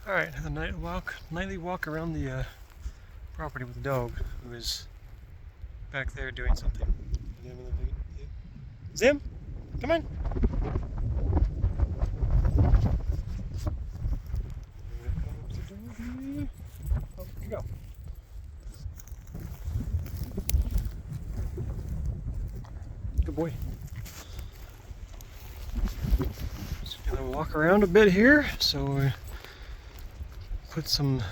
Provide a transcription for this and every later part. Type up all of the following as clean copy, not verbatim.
Alright, the nightly walk around the property with the dog, who is back there doing something. Zim, come on. Oh, here you go. Good boy. Just gonna walk around a bit here, so put some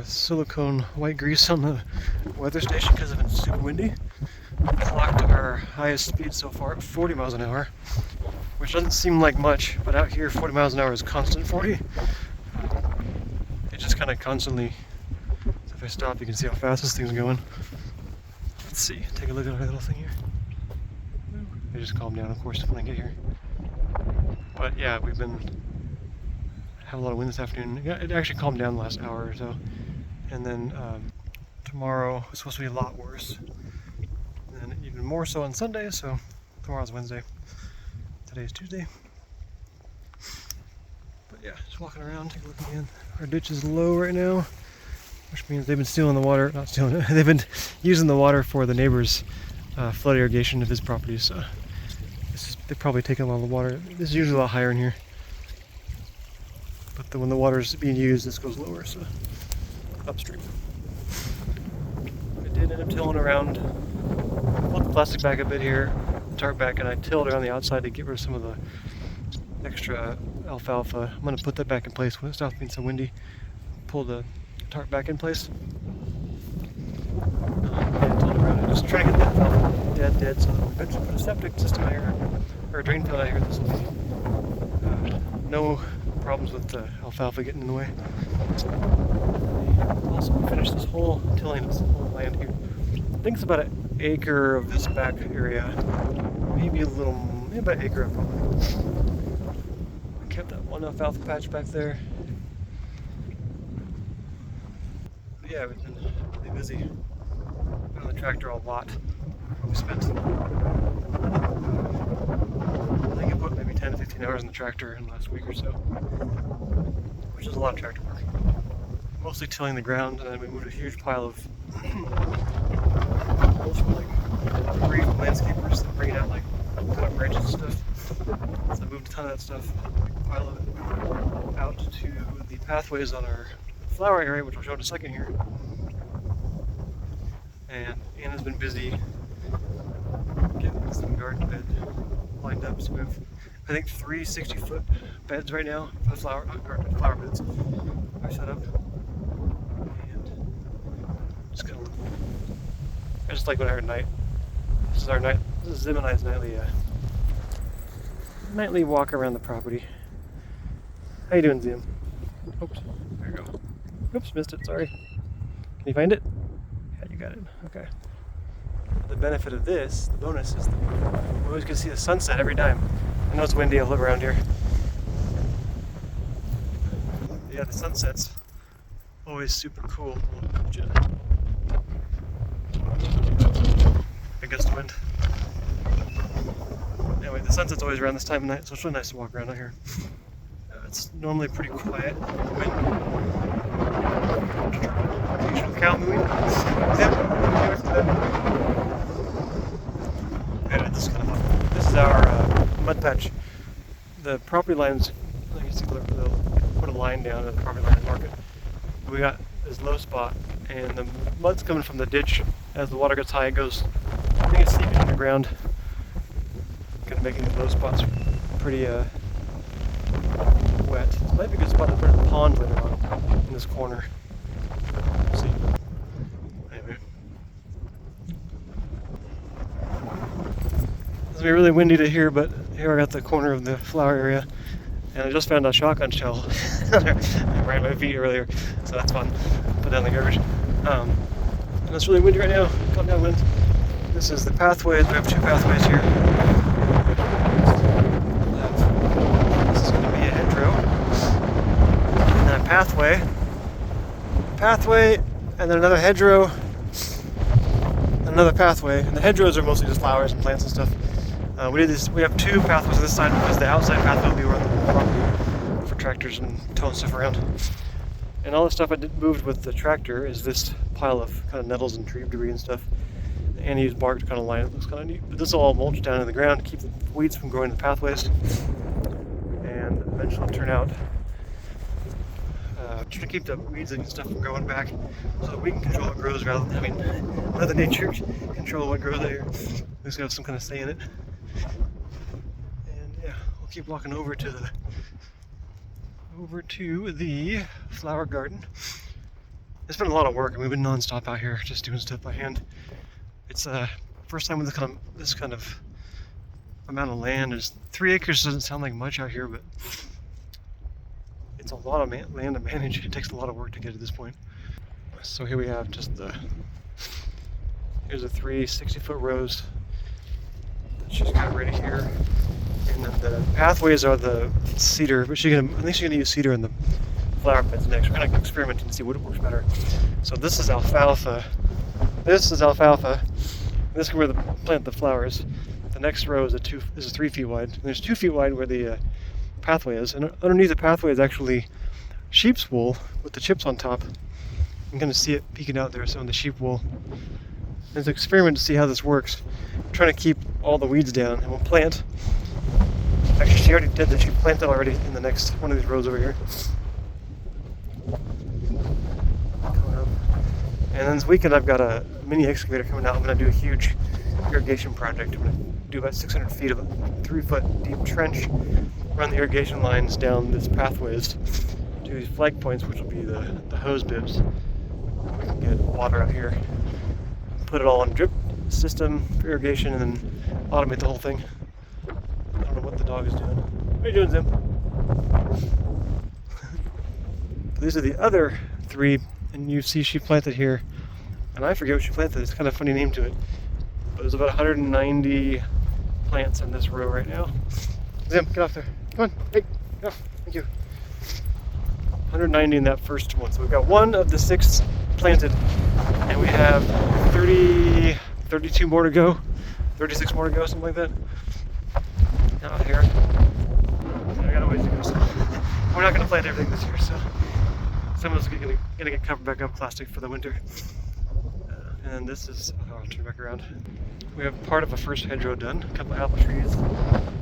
silicone white grease on the weather station because it's been super windy. Clocked our highest speed so far at 40 miles an hour, which doesn't seem like much, but out here 40 miles an hour is constant 40. It just kind of constantly, so if I stop you can see how fast this thing's going. Let's see, take a look at our little thing here. I just calm down of course when I get here. But yeah, we've been have a lot of wind this afternoon. It actually calmed down the last hour or so. And then tomorrow is supposed to be a lot worse. And even more so on Sunday, so tomorrow's Wednesday. Today's Tuesday. But yeah, just walking around, take a look again. Our ditch is low right now, which means they've been stealing the water, not stealing it, they've been using the water for the neighbor's flood irrigation of his property, so they're probably taking a lot of the water. This is usually a lot higher in here. But when the water's being used, this goes lower, so upstream. I did end up tilling around, pulled the plastic back a bit here, tarp back, and I tilled around the outside to get rid of some of the extra alfalfa. I'm going to put that back in place when it stops being so windy. Pull the tarp back in place. And tilled around and just trying to get the alfalfa dead, so I'll eventually put a septic system out here, or a drain field out here. This will be no problems with the alfalfa getting in the way. Also finish this whole tilling this whole land here. I think it's about an acre of this back area, maybe about an acre probably. I kept that one alfalfa patch back there. But yeah, we've been really busy. Been on the tractor a lot. Probably spent, I think I put maybe 10 to 15 hours in the tractor in the last week or so, which is a lot of tractor work. Mostly tilling the ground, and then we moved a huge pile of mulch from like debris from landscapers that bring out like cut up branches and stuff. So I moved a ton of that stuff, pile of it, out to the pathways on our flower area, which I'll show in a second here. And Anna's been busy getting some garden bed lined up, so we have I think 3 60-foot beds right now for the flower beds are set up. And just kind of, I just like when I heard night. This is Zim and I's nightly walk around the property. How you doing, Zim? Oops, there you go. Oops, missed it, sorry. Can you find it? Yeah, you got it, okay. The benefit of this, the bonus, is we always get to see the sunset every time. I know it's windy, I'll look around here. Yeah, the sunset's always super cool. I guess the wind. Anyway, the sunset's always around this time of night, so it's really nice to walk around out here. It's normally pretty quiet. Wind. Occasional cow mooing. This is our mud patch. The property lines, I can see they'll put a line down at the property line market. We got this low spot, and the mud's coming from the ditch. As the water gets high, it goes, I think it's seeping underground. Kind of making the low spots pretty wet. It might be a good spot to put a pond later on in this corner. Let's see. Anyway. It's gonna be really windy to hear, but here I got the corner of the flower area, and I just found a shotgun shell right at my feet earlier, so that's fun. Put down the garbage. And it's really windy right now. Calm down, wind. This is the pathways. We have 2 pathways here. This is going to be a hedgerow, and then a pathway, and then another hedgerow, and another pathway. And the hedgerows are mostly just flowers and plants and stuff. We have 2 pathways on this side because the outside pathway will be around the property for tractors and towing stuff around. And all the stuff I moved with the tractor is this pile of kind of nettles and tree debris and stuff. And I used bark to kind of line it. Looks kind of neat. But this will all mulch down in the ground to keep the weeds from growing in the pathways. And eventually it'll turn out to keep the weeds and stuff from growing back so that we can control what grows rather than having Mother Nature control what grows there. We just have some kind of say in it. And yeah, we'll keep walking over to the flower garden. It's been a lot of work, and we've been non-stop out here just doing stuff by hand. It's first time with this kind of amount of land. There's 3 acres doesn't sound like much out here, but it's a lot of land to manage. It takes a lot of work to get to this point. So here we have just here's the 3 60-foot rows that she's got ready here. And then the pathways are the cedar, but I think she's gonna use cedar in the flower beds next. We're gonna experiment and see what works better. So this is alfalfa. This is alfalfa. This is where the plant the flowers. The next row is 3 feet wide. And there's 2 feet wide where the pathway is, and underneath the pathway is actually sheep's wool with the chips on top. I'm gonna see it peeking out there, some of the sheep wool. It's an experiment to see how this works. I'm trying to keep all the weeds down, and we'll plant. Actually, she already did that. She planted already in the next one of these rows over here. And then this weekend I've got a mini excavator coming out. I'm gonna do a huge irrigation project. I'm gonna do about 600 feet of a 3-foot deep trench, run the irrigation lines down this pathways to these flag points, which will be the hose bibs. We can get water out here, put it all on a drip system for irrigation, and then automate the whole thing. I don't know what the dog is doing. What are you doing, Zim? These are the other 3, and you see she planted here, and I forget what she planted. It's kind of a funny name to it, but there's about 190 plants in this row right now. Zim, get off there. Come on, hey, get off. Thank you. 190 in that first one. So we've got 1 of the 6 planted, and we have 32 more to go, 36 more to go, something like that. Out here. I got a ways to go, so we're not going to plant everything this year, so some of us are going to get covered back up plastic for the winter. And this is, I'll turn back around. We have part of a first hedgerow done, a couple of apple trees, a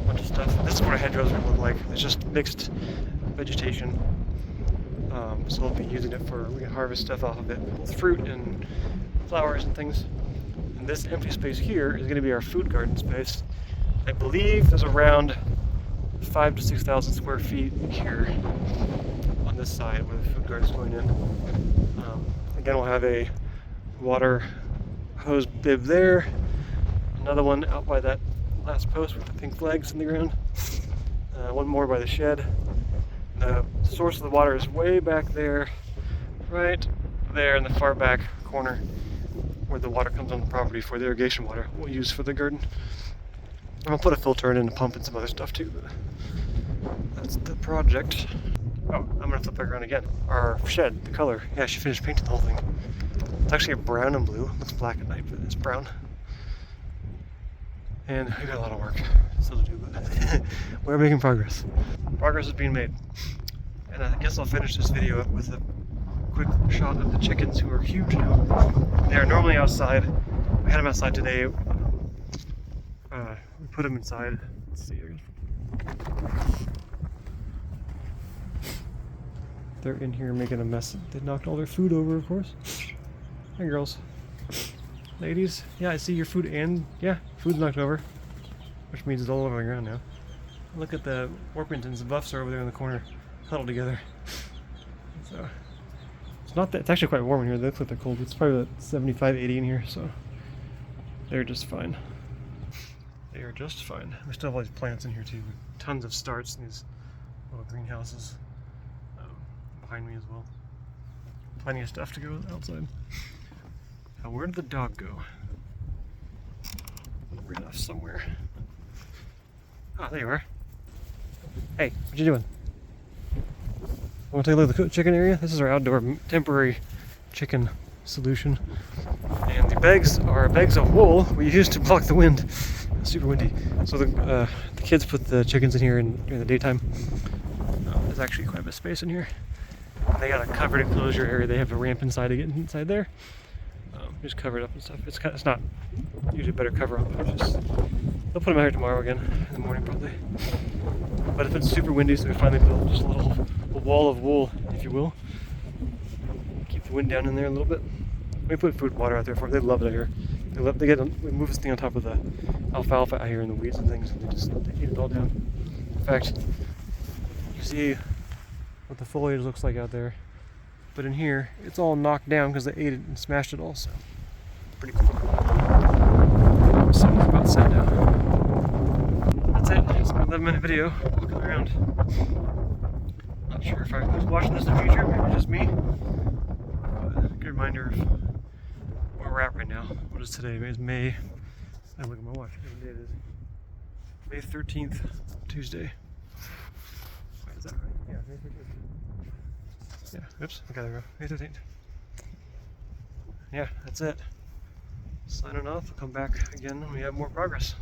bunch of stuff. This is what a hedgerow is going to look like. It's just mixed vegetation. So we'll be using it we can harvest stuff off of it, both fruit and flowers and things. And this empty space here is going to be our food garden space. I believe there's around 5,000 to 6,000 square feet here on this side where the food garden is going in. Again, we'll have a water hose bib there, another one out by that last post with the pink flags in the ground, one more by the shed. The source of the water is way back there, right there in the far back corner where the water comes on the property for the irrigation water we'll use for the garden. I'm gonna put a filter in and a pump and some other stuff too, but that's the project. Oh, I'm gonna flip back around again. Our shed, the color, yeah, she finished painting the whole thing. It's actually a brown and blue. It looks black at night, but it's brown. And we got a lot of work still to do, but we're making progress. Progress is being made. And I guess I'll finish this video up with a quick shot of the chickens, who are huge now. They are normally outside. We had them outside today. We put them inside. Let's see here. They're in here making a mess. They knocked all their food over, of course. Hi, girls. Ladies, yeah, I see your food, and yeah, food's knocked over, which means it's all over the ground now. Look at the Orpingtons, the Buffs are over there in the corner, huddled together. So it's not that, it's actually quite warm in here. They look like they're cold. It's probably about 75, 80 in here, so they're just fine. They are just fine. We still have all these plants in here too. Tons of starts in these little greenhouses behind me as well. Plenty of stuff to go outside. Now, where did the dog go? Ran off somewhere. Ah, there you are. Hey, what you doing? Want to take a look at the chicken area? This is our outdoor temporary chicken solution. And the bags are bags of wool we use to block the wind. It's super windy. So the kids put the chickens in here during the daytime. There's actually quite a bit of space in here. They got a covered enclosure area. They have a ramp inside to get inside there. Just covered up and stuff. It's not usually better cover up, but just they'll put them out here tomorrow again in the morning probably. But it's been super windy, so we finally built just a wall of wool, if you will. Keep the wind down in there a little bit. We put food and water out there for them. They love it out here. We move this thing on top of the alfalfa out here in the weeds and things, and they eat it all down. In fact, you see what the foliage looks like out there, but in here it's all knocked down because they ate it and smashed it all. So pretty cool. So it's about set now. That's it. It's my 11-minute video walking around. Not sure if I was watching this in the future, maybe just me. But a good reminder of where we're at right now. What is today? It's May. I look at my watch. What day it is? May 13th, Tuesday. Wait, is that right? Yeah, May 13th. Yeah, oops, okay, there we go. May 13th. Yeah, that's it. Signing off. I'll come back again when we have more progress.